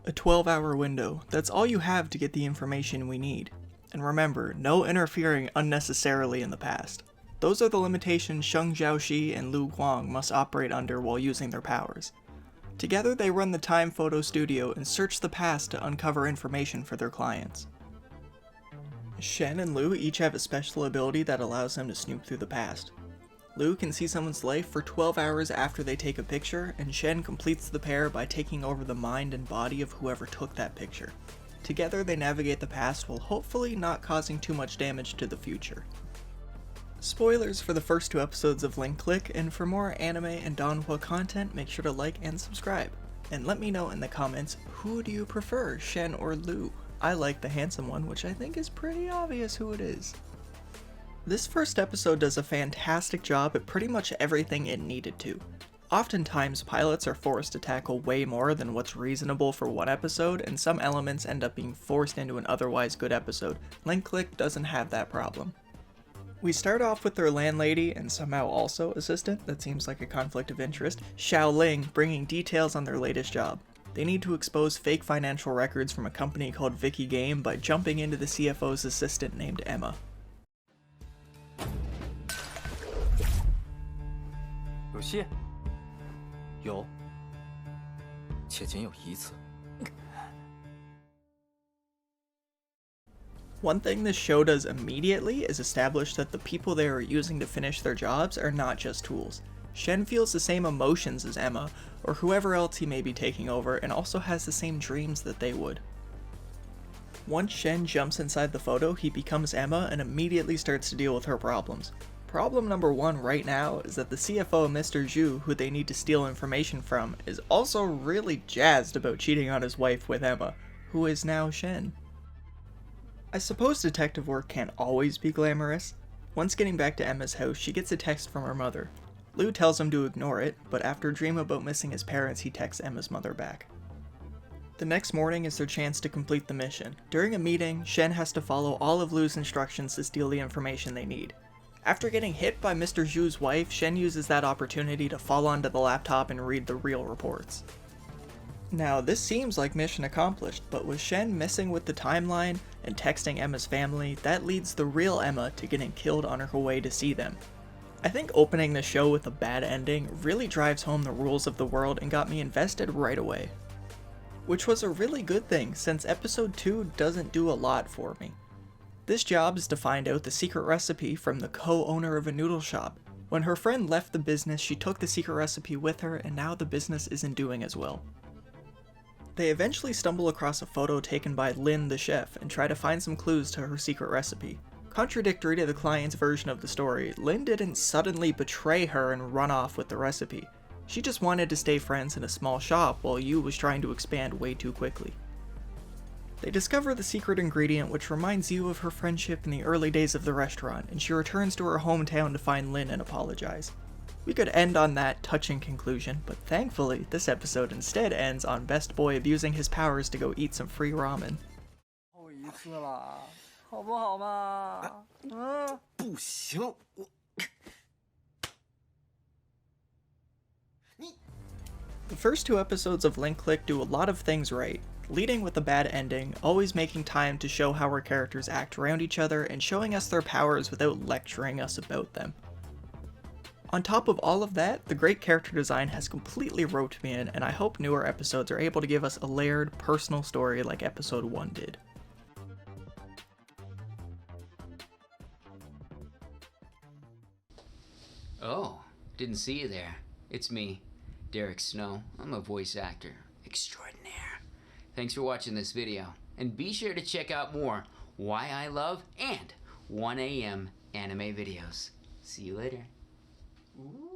A 12-hour window, that's all you have to get the information we need. And remember, no interfering unnecessarily in the past. Those are the limitations Sheng Xiaoxi and Lu Guang must operate under while using their powers. Together they run the Time Photo Studio and search the past to uncover information for their clients. Shen and Lu each have a special ability that allows them to snoop through the past. Lu can see someone's life for 12 hours after they take a picture, and Shen completes the pair by taking over the mind and body of whoever took that picture. Together they navigate the past while hopefully not causing too much damage to the future. Spoilers for the first 2 episodes of Link Click, and for more anime and donghua content, make sure to like and subscribe. And let me know in the comments, who do you prefer, Shen or Lu? I like the handsome one, which I think is pretty obvious who it is. This first episode does a fantastic job at pretty much everything it needed to. Oftentimes, pilots are forced to tackle way more than what's reasonable for one episode, and some elements end up being forced into an otherwise good episode. Link Click doesn't have that problem. We start off with their landlady, and somehow also assistant, that seems like a conflict of interest, Xiao Ling, bringing details on their latest job. They need to expose fake financial records from a company called Vicky Game by jumping into the CFO's assistant named Emma. 有戏？有，且仅有一次。One thing this show does immediately is establish that the people they are using to finish their jobs are not just tools. Shen feels the same emotions as Emma, or whoever else he may be taking over, and also has the same dreams that they would. Once Shen jumps inside the photo, he becomes Emma and immediately starts to deal with her problems. Problem number 1 right now is that the CFO, Mr. Zhu, who they need to steal information from, is also really jazzed about cheating on his wife with Emma, who is now Shen. I suppose detective work can't always be glamorous. Once getting back to Emma's house, she gets a text from her mother. Lu tells him to ignore it, but after a dream about missing his parents, he texts Emma's mother back. The next morning is their chance to complete the mission. During a meeting, Shen has to follow all of Lu's instructions to steal the information they need. After getting hit by Mr. Zhu's wife, Shen uses that opportunity to fall onto the laptop and read the real reports. Now, this seems like mission accomplished, but with Shen messing with the timeline and texting Emma's family, that leads the real Emma to getting killed on her way to see them. I think opening the show with a bad ending really drives home the rules of the world and got me invested right away. Which was a really good thing, since episode 2 doesn't do a lot for me. This job is to find out the secret recipe from the co-owner of a noodle shop. When her friend left the business, she took the secret recipe with her, and now the business isn't doing as well. They eventually stumble across a photo taken by Lin the chef and try to find some clues to her secret recipe. Contradictory to the client's version of the story, Lin didn't suddenly betray her and run off with the recipe. She just wanted to stay friends in a small shop while Yu was trying to expand way too quickly. They discover the secret ingredient, which reminds Yu of her friendship in the early days of the restaurant, and she returns to her hometown to find Lin and apologize. We could end on that touching conclusion, but thankfully, this episode instead ends on Best Boy abusing his powers to go eat some free ramen. 后一次了，好不好嘛？不行，我。 The first 2 episodes of Link Click do a lot of things right, leading with a bad ending, always making time to show how our characters act around each other, and showing us their powers without lecturing us about them. On top of all of that, the great character design has completely roped me in, and I hope newer episodes are able to give us a layered, personal story like episode 1 did. Oh, didn't see you there. It's me, Derek Snow. I'm a voice actor extraordinaire. Thanks for watching this video, and be sure to check out more Why I Love and 1AM anime videos. See you later. Ooh.